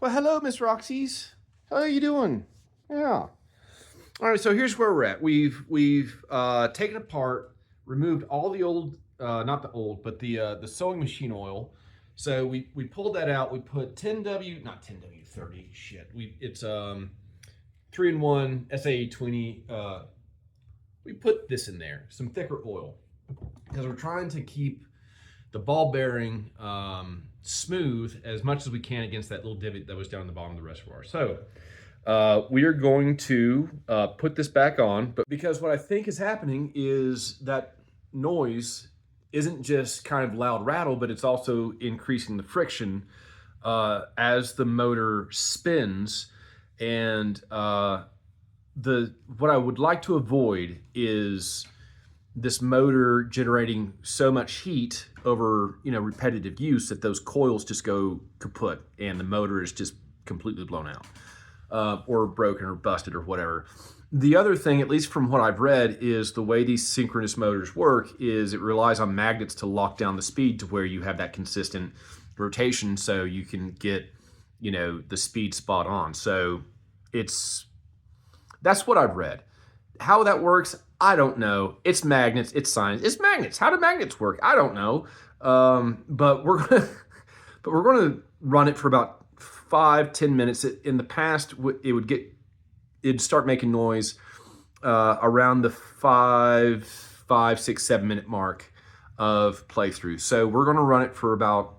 Well, hello, Miss Roxy's. How are you doing? Yeah. All right, so here's where we're at. We've taken apart, removed all the old, not the old, but the sewing machine oil. So we pulled that out. We put 10W, not 10W30. Shit. It's 3-in-1 SA20. We put this in there, some thicker oil, because we're trying to keep the ball bearing smooth as much as we can against that little divot that was down the bottom of the reservoir. So we are going to put this back on, but because what I think is happening is that noise isn't just kind of loud rattle, but it's also increasing the friction as the motor spins. And what I would like to avoid is this motor generating so much heat over repetitive use that those coils just go kaput and the motor is just completely blown out or broken or busted or whatever. The other thing, at least from what I've read, is the way these synchronous motors work is it relies on magnets to lock down the speed to where you have that consistent rotation so you can get the speed spot on. So that's what I've read. How that works, I don't know. It's magnets, it's science. It's magnets. How do magnets work? I don't know. But we're gonna run it for about 5-10 minutes. In the past, it'd start making noise around the 5, 6, 7 minute mark of playthrough. So we're gonna run it for about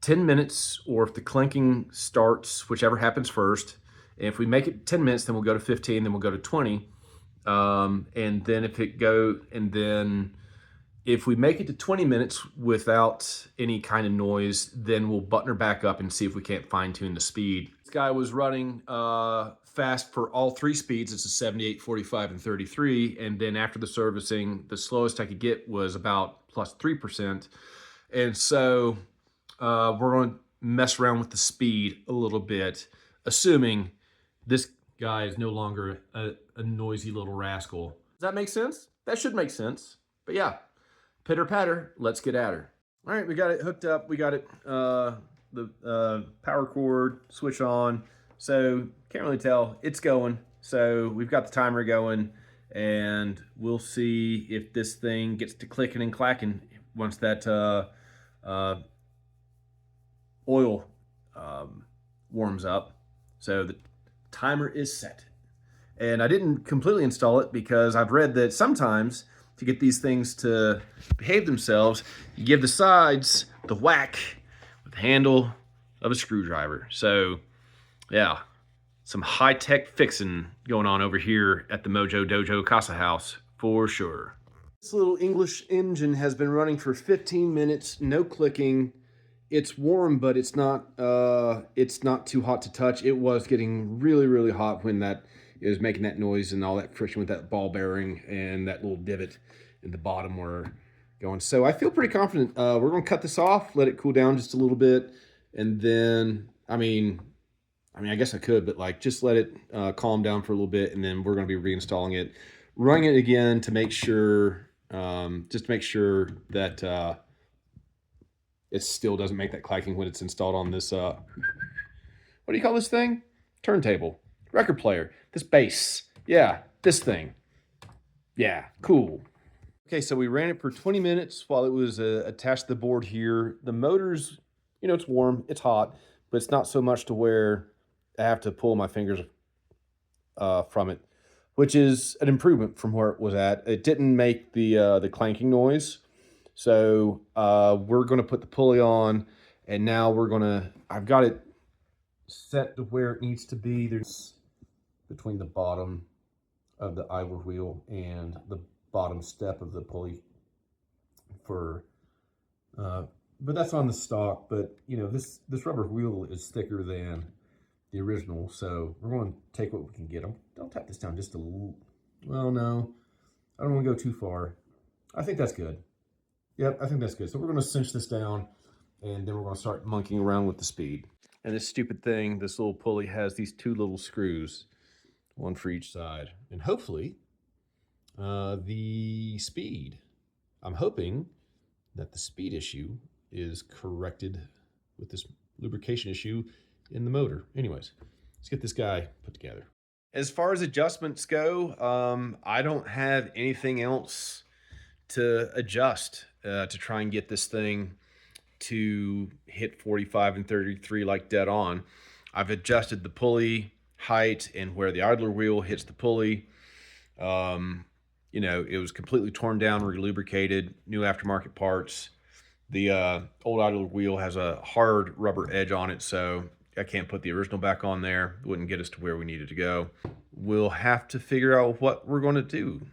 10 minutes, or if the clinking starts, whichever happens first. And if we make it 10 minutes, then we'll go to 15, then we'll go to 20. And then if we make it to 20 minutes without any kind of noise, then we'll button her back up and see if we can't fine tune the speed. This guy was running fast for all three speeds. It's a 78, 45, and 33. And then after the servicing, the slowest I could get was about plus 3%. And so we're going to mess around with the speed a little bit, assuming this guy is no longer a noisy little rascal. Does that make sense? That should make sense. But yeah, pitter patter, let's get at her. All right, we got it hooked up. We got it, the power cord switch on. So can't really tell, it's going. So we've got the timer going and we'll see if this thing gets to clicking and clacking once that oil warms up. So the timer is set. And I didn't completely install it because I've read that sometimes to get these things to behave themselves, you give the sides the whack with the handle of a screwdriver. So yeah, some high-tech fixing going on over here at the Mojo Dojo Casa House for sure. This little English engine has been running for 15 minutes, no clicking. It's warm, but it's not too hot to touch. It was getting really, really hot when it was making that noise and all that friction with that ball bearing and that little divot in the bottom were going. So I feel pretty confident. We're going to cut this off, let it cool down just a little bit. And then, I mean, I guess I could, but just let it calm down for a little bit. And then we're going to be reinstalling it, running it again to make sure, just to make sure that it still doesn't make that clacking when it's installed on this, what do you call this thing? Turntable, record player, this bass. Yeah, this thing. Yeah, cool. Okay, so we ran it for 20 minutes while it was attached to the board here. The motor's, it's warm, it's hot, but it's not so much to where I have to pull my fingers from it, which is an improvement from where it was at. It didn't make the clanking noise. So we're going to put the pulley on, and now I've got it set to where it needs to be. There's between the bottom of the idler wheel and the bottom step of the pulley but that's on the stock. But this rubber wheel is thicker than the original, so we're going to take what we can get. I'll tap this down just a little. Well, no, I don't want to go too far. I think that's good. Yep, I think that's good. So we're going to cinch this down, and then we're going to start monkeying around with the speed. And this stupid thing, this little pulley has these two little screws, one for each side. And hopefully, the speed, I'm hoping that the speed issue is corrected with this lubrication issue in the motor. Anyways, let's get this guy put together. As far as adjustments go, I don't have anything else to adjust to try and get this thing to hit 45 and 33 like dead on. I've adjusted the pulley height and where the idler wheel hits the pulley. You know, it was completely torn down, relubricated, new aftermarket parts. The old idler wheel has a hard rubber edge on it, so I can't put the original back on there. It wouldn't get us to where we needed to go. We'll have to figure out what we're going to do.